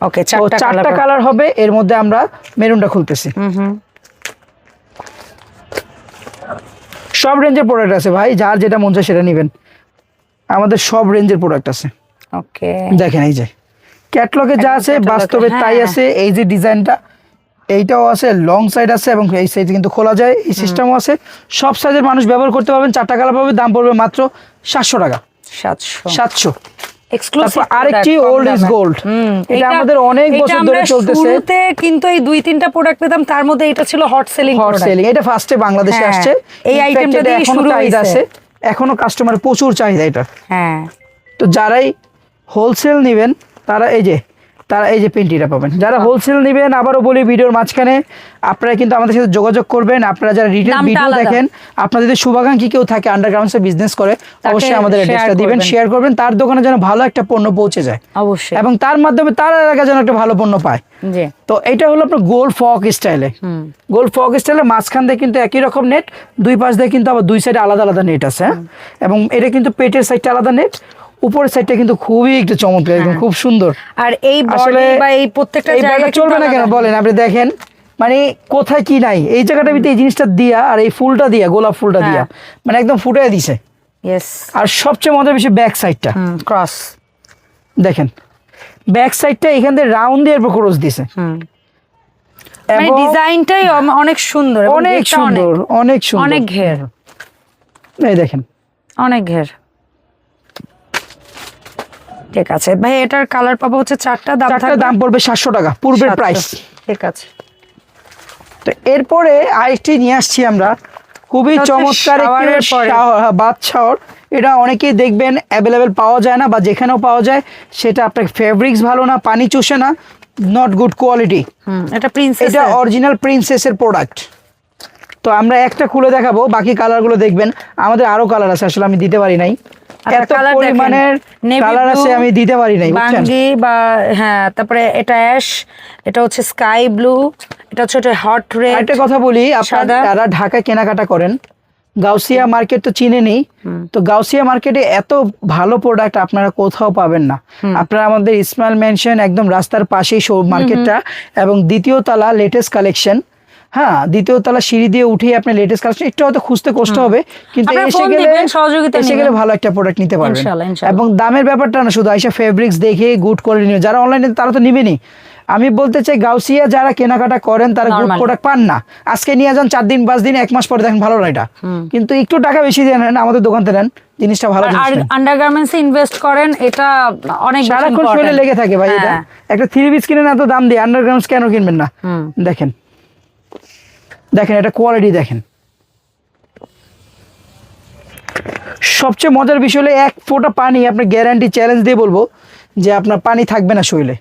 Okay, ও চারটা চারটা কালার হবে, এর মধ্যে আমরা মেরুনটা খুলতেছি। সব রেঞ্জের প্রোডাক্ট আছে ভাই, যার যেটা মন চায় সেটা নেবেন। আমাদের সব রেঞ্জের প্রোডাক্ট আছে। ওকে, দেখেন এই যে ক্যাটলগে যা আছে catalogue-এ, বাস্তবে তাই হ্যাঁ। আছে। এই যে ডিজাইনটা এইটাও আছে, লং সাইড আছে এবং এই সাইড কিন্তু খোলা যায়, এই সিস্টেমও আছে। সব সাইজের মানুষ ব্যবহার করতে পারবেন। 4টা কালার পাবে, দাম পড়বে মাত্র 700 টাকা। 700 এক্সক্লুসিভ। তারপর আরেকটি ওল্ড ইজ গোল্ড, এটা আমাদের অনেক বছর ধরে চলতেছে। শুরুতে কিন্তু এই 2-3টা প্রোডাক্ট পেতাম, তার মধ্যে এটা ছিল হট সেলিং। এটা ফার্স্টে বাংলাদেশে হ্যাঁ, আসছে। এই In fact, আইটেমটা এটা দিয়ে এখনো শুরু চাহিদা হয়েছে। আছে, এখনো কাস্টমার প্রচুর চাহিদা এটা। হ্যাঁ, তো যারাই হোলসেল নেবেন তারা এই যে পেন্টিটা পাবেন। যারা হোলসেল নেবেন, আবারও বলি ভিডিওর মাঝখানে আপনারা কিন্তু আমাদের সাথে যোগাযোগ করবেন। আপনারা যারা রিটেল দামটা ভিডিও আলাদা। দেখেন, আপনাদের যদি শুভাকাঙ্ক্ষী কেউ থাকে আন্ডারগ্রাউন্ডসে বিজনেস করে, অবশ্যই আমাদের share অ্যাড্রেসটা দিবেন, করবেন। শেয়ার করবেন। তার দোকানে যেন ভালো একটা পণ্য পৌঁছে যায় অবশ্যই। এবং তার মাধ্যমে তার এলাকা যেন একটা ভালো পণ্য পায়। জি, তো এটা হলো আপনার গোল ফক স্টাইলে। গোল ফক স্টাইলে মাঝখান দিয়ে কিন্তু একই রকম নেট, দুই পাশ দিয়ে কিন্তু আবার দুই সাইডে আলাদা আলাদা নেট আছে, হ্যাঁ? এবং এটা কিন্তু পেটের সাইডটা আলাদা নেট, উপরের সাইডটা কিন্তু খুবই একটু চমৎকার, একদম খুব সুন্দর। আর এই আসলে বডি বা এই প্রত্যেকটা এই জায়গা ব্যাগটা চলবে না কেন বলেন? আপনি দেখেন মানে কোথায় কি নাই, এই জায়গাটার ভিতরে এই জিনিসটা দিয়া আর এই ফুলটা দিয়া, গোলাপ ফুলটা দিয়া মানে একদম ফুটাই দিছে। ইয়েস। আর সবচেয়ে মজার বিষয় ব্যাক সাইডটা ক্রস দেখেন, ব্যাক সাইডটা এখান থেকে রাউন্ড দিয়ে এরপর ক্রস দিছে। মানে এবং ডিজাইনটাই অনেক সুন্দর, এবং অনেক দেখতে সুন্দর, অনেক সুন্দর, অনেক ঘের, এই দেখেন অনেক ঘের। ঠিক আছে ভাই, এটার কালার পাবো হচ্ছে 4টা, দাম চারটার থাকবে দাম পড়বে 700 টাকা, পূর্বের 700 প্রাইস। ঠিক আছে। তো এরপরে আরেকটি নিয়ে আসছি আমরা, খুবই এটা হচ্ছে চমৎকার একটি shower-এর পরে। Bath shower. এটা অনেকেই দেখবেন অ্যাভেলেবেল পাওয়া যায় না, বা যেখানেও পাওয়া যায় সেটা আপনার ফেব্রিক্স ভালো না, পানি চুষে না, নট গুড কোয়ালিটি। এটা প্রিন্সেস, এটা অরিজিনাল প্রিন্সেসের প্রোডাক্ট। তো আমরা একটা খুলে দেখাবো, বাকি কালারগুলো দেখবেন। আমাদের আরো কালার আছে, আসলে আমি দিতে পারি নাই, এত কালার পরিমাণের কালার আছে আমি দিতে পারি নাই, বুঝছেন? বাঙ্গি বা হ্যাঁ, তারপরে এটা অ্যাশ, এটা হচ্ছে স্কাই ব্লু, এটা হচ্ছে হট রেড। একটা কথা বলি, সাদা। আপনারা যারা ঢাকায় কেনাকাটা করেন, গাউসিয়া মার্কেট তো চিনেনই, তো গাউসিয়া মার্কেটে এত ভালো প্রোডাক্ট আপনারা কোথাও পাবেন না। আপনারা আমাদের ইসমাইল মেনশন একদম রাস্তার পাশেই মার্কেটটা, এবং দ্বিতীয় তলা লেটেস্ট কালেকশন। হ্যাঁ, দ্বিতীয় তলা সিঁড়ি দিয়ে উঠেই আপনি লেটেস্ট কালেকশন, একটু হয়তো খুঁজতে কষ্ট হবে, কিন্তু আপনারা এসে ফোন গেলে দিবেন, সহযোগিতা এসে নিবেন। গেলে ভালো একটা প্রোডাক্ট নিতে পারবেন। ইনশাআল্লাহ, ইনশাআল্লাহ। এবং দামের ব্যাপারটা না, শুধু আইসা ফেব্রিক্স দেখে গুড কোয়ালিটি নিয়ে, যারা অনলাইনে তারা তো নিবেনই। আমি বলতে চাই গাউসিয়া যারা কেনাকাটা করেন তারা গুড Normal। প্রোডাক্ট পান না। আজকে নিয়ে যান, 4 দিন 5 দিন 1 মাস পরে দেখেন ভালো না এটা, কিন্তু একটু টাকা বেশি দিয়ে নেন, আমাদের দোকান থেকে নেন, জিনিসটা ভালো জিনিস আর নেন। আন্ডারগার্মেন্টস ইনভেস্ট করেন, এটা অনেক বেশি সারাক্ষণ শরীরে important। লেগে থাকে ভাই। এটা হ্যাঁ। একটা 3 পিস কিনেন এত দাম দিয়ে, আন্ডারগ্রাউন্ডস কেন কিনবেন না? দেখেন দেখেন এটা কোয়ালিটি দেখেন। সবচেয়ে মজার বিষয় হলো 1 ফোঁটা পানি আপনার গ্যারান্টি চ্যালেঞ্জ দিয়ে বলবো যে আপনার পানি থাকবে না শরীরে,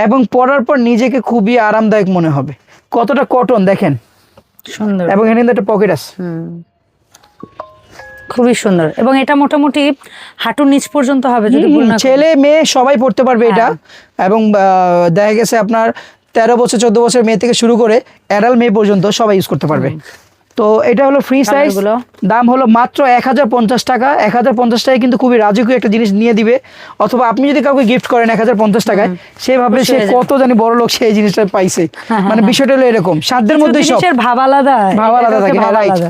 এবং পরার পর নিজেকে খুবই আরামদায়ক মনে হবে। কতটা কটন দেখেন, সুন্দর, এবং এখানে কিন্তু একটা পকেট আছে। খুবই সুন্দর। এবং এটা মোটামুটি হাঁটুর নিচ পর্যন্ত হবে, যদি ভুল না করি। ছেলে মেয়ে সবাই পড়তে পারবে এটা। এবং দেখা গেছে আপনার 13 বছর 14 বছর মেয়ে থেকে শুরু করে অ্যাডাল্ট মেয়ে পর্যন্ত সবাই ইউজ করতে পারবে। তো এটা হলো ফ্রি সাইজ, কালারগুলো? দাম হলো মাত্র 1050 টাকা। 1050 টাকায় কিন্তু খুবই রাজকীয় একটা জিনিস নিয়ে দিবে, অথবা আপনি যদি কাউকে গিফট করেন 1050 টাকায়, সেভাবে খুশি সে হয়ে যাবে। কত জানি বড় লোক সেই জিনিসটা পাইছে। মানে বিষয়টা হলো এরকম, সাধ্যের মধ্যেই সব জিনিসের ভাব আলাদা, ভাব আলাদা এটা হচ্ছে থাকে, ভাব right। আলাদা।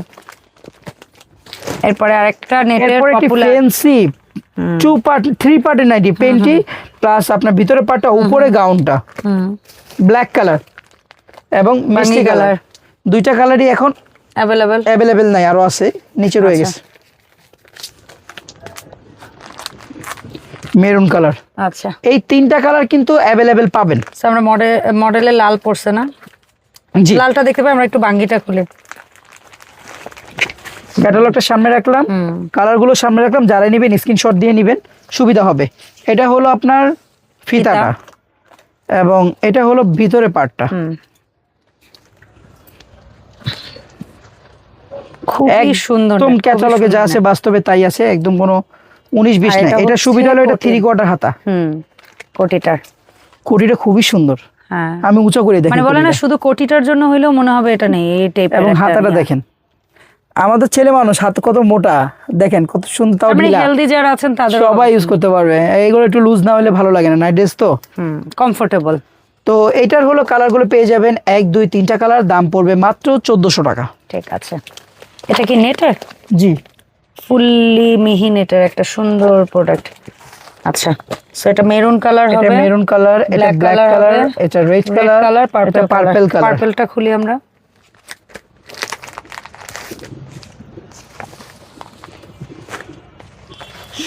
এরপরে আরেকটা নেটের এরপর একটি পপুলার, ফ্যান্সি 2 পার্ট 3 পার্টের নাইটি, পেন্টি প্লাস আপনার ভিতরের পার্টটা, উপরে গাউনটা ব্ল্যাক কালার এবং মিষ্টি কালার, দুইটা কালারই এখন অ্যাভেলেবেল নাই, আরো আছে, নিচে রয়ে গেছে মেরুন কালার। আচ্ছা, এই 3টা কালার কিন্তু অ্যাভেলেবেল পাবেন। আমরা মডেলে লাল পড়ছে না, জি, লালটা দেখতে পাই। আমরা একটু বাঙ্গিটা খুলে, ক্যাটালগটা সামনে রাখলাম, কালারগুলো সামনে রাখলাম, যারা নেবেন স্ক্রিনশট দিয়ে নেবেন, সুবিধা হবে। এটা হলো আপনার ফিতাটা, এবং এটা হলো ভিতরে পার্টটা। খুবই সুন্দর, একদম ক্যাটালগে যা আছে বাস্তবে তাই আছে, একদম কোনো 19-20 আর নাই। এটা এটা হচ্ছে সুবিধা হলো এটা কোটি। 3/4 হাতা। কোটিটার, কোটিটা খুবই সুন্দর, হ্যাঁ। আমি উঁচা করে দেখি। মানে বলে না, শুধু কোটিটার জন্য হইলেও মনে হবে এটা নেই, এই টাইপের। এবং হাতাটা দেখেন, আমাদের ছেলে মানুষ হাত কত মোটা, দেখেন কত সুন্দর, তাও ঢিলা। হেলদি যারা আছেন তাদের সবাই ইউজ করতে পারবে। এইগুলো একটু লুজ না হলে ভালো লাগে না, নাইট ড্রেস তো। কমফোর্টেবল। তো এটার হলো কালারগুলো পেয়ে যাবেন 1 2 3টা কালার, দাম পড়বে মাত্র 1400 টাকা। ঠিক আছে। এটা কি নেটের? জি, ফুললি মিহি নেটের একটা সুন্দর প্রোডাক্ট। আচ্ছা, সো এটা মেরুন কালার হবে, এটা মেরুন কালার, এটা ব্ল্যাক কালার, এটা রেড কালার, এটা পার্পল কালার। পার্পলটা খুলি আমরা।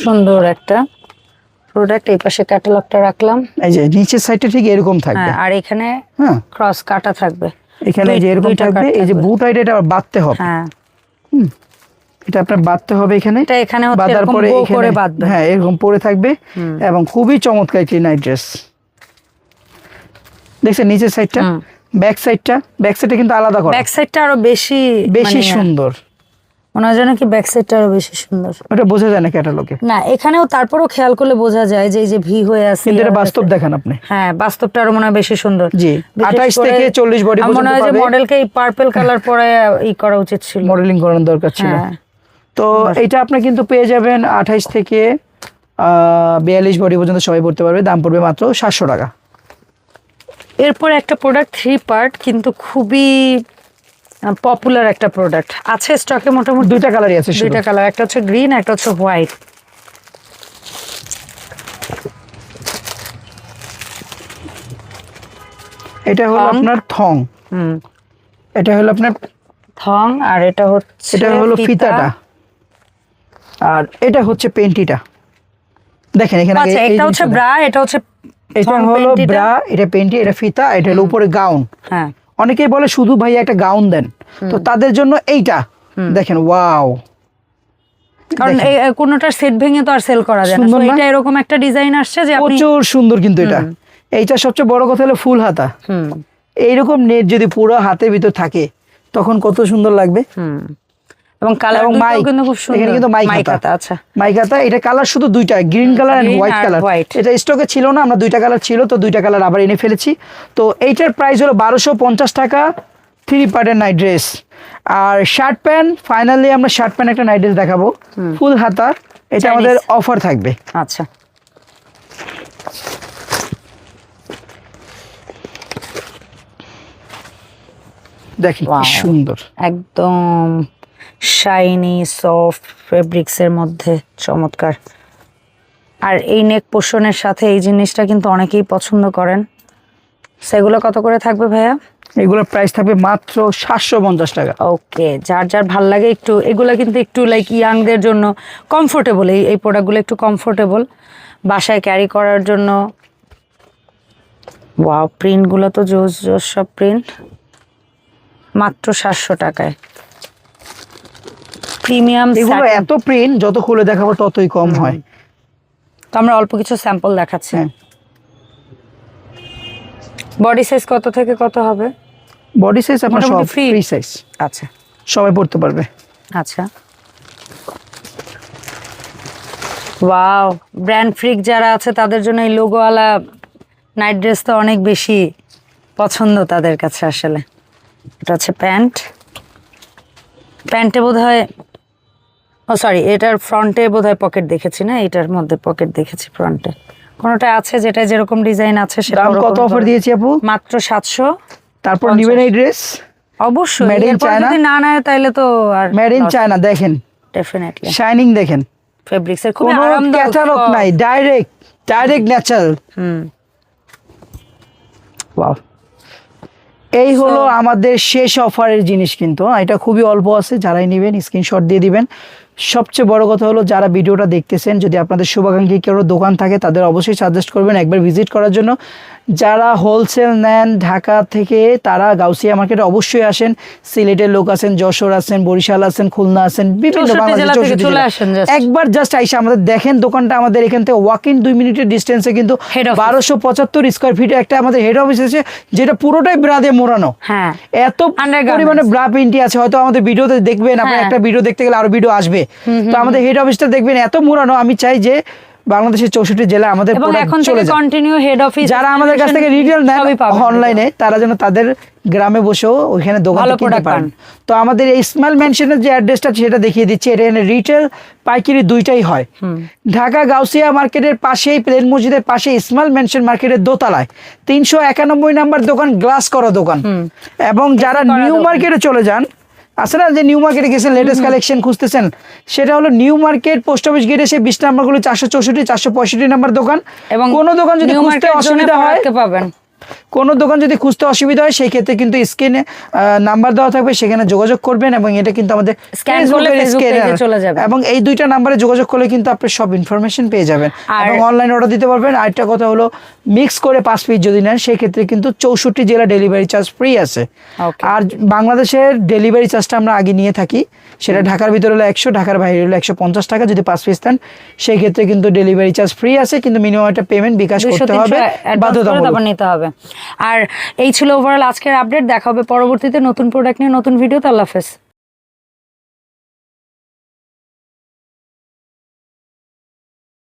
সুন্দর একটা প্রোডাক্ট। এই পাশে ক্যাটালগটা রাখলাম। এই যে নিচের সাইডটা ঠিক এরকম থাকবে। হ্যাঁ, আর এখানে হ্যাঁ, ক্রস কাটা থাকবে। এখানে যে এরকম থাকবে। এই যে বুট আইডি এটা বাঁধতে হবে। হ্যাঁ, এটা আপনার বাঁধতে হবে এখানে। এটা এখানে হচ্ছে বাঁধার এরকম পরে বো এখানে করে বাঁধবে। হ্যাঁ, এরকম পরে থাকবে এবং খুবই চমৎকার একটি নাইট ড্রেস। দেখছেন নিচের সাইডটা, ব্যাক সাইডটা কিন্তু আলাদা করা। ব্যাক সাইডটা আরো বেশি সুন্দর মনে হয় যেন কি ব্যাক সাইডটা আরো বেশি সুন্দর। ওটা বোঝা যায় না ক্যাটালগে। না, এখানেও তারপরও খেয়াল করলে বোঝা যায় যে এই যে ভি হয়ে আছে। কিন্তু এটা বাস্তব দেখেন আপনি। হ্যাঁ, বাস্তবটা আরো মনে হয় বেশি সুন্দর। জি, 28 থেকে 40 বডি পর্যন্ত মনে হয় যে মডেলকে এই পার্পল কালার পরে ই করা উচিত ছিল, মডেলিং করার দরকার ছিল। তো এটা আপনি কিন্তু পেয়ে যাবেন 28 থেকে 42 বডি পর্যন্ত সবাই পড়তে পারবে। দাম পড়বে মাত্র 700 টাকা। এরপর একটা প্রোডাক্ট 3 পার্ট, কিন্তু খুবই পপুলার একটা প্রোডাক্ট আছে স্টকে। মোটামুটি দুইটা কালারই আছে, দুইটা কালার, একটা হচ্ছে গ্রিন, একটা হচ্ছে হোয়াইট। এটা হলো আপনার থং, এটা হলো আপনার থং, আর এটা হলো ফিতাটা, আর এটা হচ্ছে পেন্টিটা। দেখেন এখানে এটা হচ্ছে ব্রা, এটা হচ্ছে এটা হলো ব্রা, এটা পেন্টি, এটা ফিতা, এটা হলো উপরে গাউন। হ্যাঁ, অনেকেই বলে শুধু ভাই একটা গাউন দেন, তো তাদের জন্য এইটা দেখেন। ওয়াও, কারণ এই কোনটার সেট ভেঙে তো আর সেল করা যায় না। তো এটা এরকম একটা ডিজাইন আসছে যে আপনি প্রচুর সুন্দর। কিন্তু এইটা সবচেয়ে বড় কথা হলো ফুল হাতা। এইরকম নেট যদি পুরো হাতের ভিতর থাকে তখন কত সুন্দর লাগবে। এবং কালার কিন্তু খুব সুন্দর। এখানে কিন্তু মাইকাতা। আচ্ছা, মাইকাতা। এটা কালার শুধু দুইটা, green colour and white colour. এটা স্টকে ছিল না, আমরা দুইটা কালার ছিল, তো দুইটা কালার আবার এনে ফেলেছি। তো এইটার প্রাইস হলো 1250 টাকা, 3 পার্টের নাইট ড্রেস। আর শার্ট প্যান্ট, ফাইনালি আমরা শার্ট প্যান্ট একটা নাইট ড্রেস দেখাবো ফুল হাতা। এটা আমাদের অফার থাকবে। আচ্ছা, দেখি কি সুন্দর, একদম শাইনি সফট ফেব্রিক্স এর মধ্যে চমৎকার। আর এই নেক পোর্শনের সাথে এই জিনিসটা কিন্তু অনেকেই পছন্দ করেন। সেগুলো কত করে থাকবে ভাইয়া? এগুলোর প্রাইস থাকবে মাত্র 750 টাকা। ওকে, যার যার ভাল লাগে একটু, এগুলো কিন্তু একটু লাইক ইয়াংদের জন্য কমফোর্টেবল। এই প্রোডাক্টগুলো একটু কমফোর্টেবল বাসায় ক্যারি করার জন্য। ওয়াও, প্রিন্টগুলো তো জোস জোস সব প্রিন্ট। মাত্র 700 টাকায় প্রিমিয়াম। এগুলো এত প্রিন্ট, যত খুলে দেখাবো ততই কম হয়। তো আমরা অল্প কিছু স্যাম্পল দেখাচ্ছি। বডি সাইজ কত থেকে কত হবে? বডি সাইজ আপনার সব ফ্রি সাইজ। আচ্ছা, সবাই পড়তে পারবে। আচ্ছা, ওয়াও, ব্র্যান্ড ফ্রিক যারা আছে তাদের জন্য এই লোগোওয়ালা নাইট ড্রেস তো অনেক বেশি পছন্দ তাদের কাছে আসলে। এটা হচ্ছে প্যান্ট। প্যান্টে বোধহয় সরি, এটার ফ্রন্টে বোধহয় পকেট দেখেছি না, এটার মধ্যে পকেট দেখেছি ফ্রন্টে। কোনটা আছে যেটা যেরকম ডিজাইন আছে সেটা। দাম কত অফার দিয়েছি আপু? মাত্র 700। তারপর নিবেন এই ড্রেস? অবশ্যই। মেড ইন চায়না, যদি না নেয় তাহলে তো আর মেড ইন চায়না। দেখেন ডেফিনেটলি শাইনিং, দেখেন ফেব্রিক্স এর খুব আরামদায়ক, ক্যাটালগ নাই, ডাইরেক্ট ন্যাচারাল। ওয়াও, এই হলো আমাদের শেষ অফারের জিনিস। কিন্তু এটা খুবই অল্প আছে, যারাই নেবেন স্ক্রিনশট দিয়ে দিবেন। সবচেয়ে বড় কথা হলো যারা ভিডিওটা দেখতেছেন, যদি আপনাদের শুভাকাঙ্ক্ষী কেউ দোকান থাকে তাদের অবশ্যই সাজেস্ট করবেন একবার ভিজিট করার জন্য। যারা হোলসেল নেন ঢাকা থেকে তারা গাউসিয়া মার্কেটে অবশ্যই আসেন। সিলেটের লোক আছেন, যশোর আছেন, বরিশাল আছেন, খুলনা আছেন, বিভিন্ন একবার জাস্ট আইসা আমাদের দেখেন দোকানটা। আমাদের এখান থেকে ওয়াকিং 2 মিনিটের ডিস্টেন্সে কিন্তু 1275 স্কোয়ার ফিটে একটা আমাদের হেড অফিস আছে, যেটা পুরোটাই ব্রা দিয়ে মোড়ানো। এত পরিমাণে ব্রা প্রিন্টি আছে, হয়তো আমাদের ভিডিওতে দেখবেন, আপনার একটা ভিডিও দেখতে গেলে আরো ভিডিও আসবে। তো আমাদের হেড অফিসটা দেখবেন এত মোড়ানো। আমি চাই যে বাংলাদেশের 64 জেলা আমাদের যারা আমাদের কাছ থেকে রিটেল নেন অনলাইনে, তারা যেন তাদের গ্রামে বসেও ওইখানে দোকানে কিনতে পারেন। তো আমাদের এই স্মাইল মেনশনের যে অ্যাড্রেসটা সেটা দেখিয়ে দিচ্ছি। এখানে রিটেল পাইকারি দুইটাই হয়। ঢাকা গাউসিয়া মার্কেটের পাশেই, প্লেন মসজিদের পাশে স্মাইল মেনশন মার্কেটের দোতলায় 391 নাম্বার দোকান, গ্লাস করা দোকান। এবং যারা নিউ মার্কেটে চলে যান, আছে না যে নিউ মার্কেটে গেছেন লেটেস্ট কালেকশন খুঁজতেছেন, সেটা হলো নিউ মার্কেট পোস্ট অফিস গেটে সেই 20 নাম্বারগুলো 464 465 নাম্বার দোকান। এবং কোনো দোকান যদি নিউ খুঁজতে মার্কেট অসুবিধা হয়, পাবেন, কোনো দোকান যদি খুঁজতে অসুবিধা হয়, সেই ক্ষেত্রে কিন্তু স্ক্রিনে নাম্বার দেওয়া থাকবে, সেখানে যোগাযোগ করবেন এবং এটা কিন্তু আমাদের স্ক্যান করলে ফেসবুক পেজে চলে যাবে। এবং এই দুইটা নাম্বারে যোগাযোগ করলে কিন্তু আপনি সব ইনফরমেশন পেয়ে যাবেন আর এবং অনলাইন অর্ডার দিতে পারবেন। আরেকটা কথা হলো মিক্স করে 5 পিস যদি নেন সেই ক্ষেত্রে কিন্তু 64 জেলা ডেলিভারি চার্জ ফ্রি আছে। Okay. আর বাংলাদেশের ডেলিভারি চার্জটা আমরা আগে নিয়ে থাকি, সেটা ঢাকার ভিতরে হলো 100, ঢাকার বাইরে হলো 150 টাকা। যদি 5 পিস নেন সেই ক্ষেত্রে কিন্তু ডেলিভারি চার্জ ফ্রি আছে, কিন্তু মিনিমাম একটা পেমেন্ট বিকাশ করতে হবে, বাধ্যতামূলক নিতে হবে। আর এই ছিল ওভারঅল আজকের আপডেট। দেখা হবে পরবর্তীতে নতুন প্রোডাক্ট নিয়ে নতুন ভিডিওতে। আল্লাহ হাফেজ।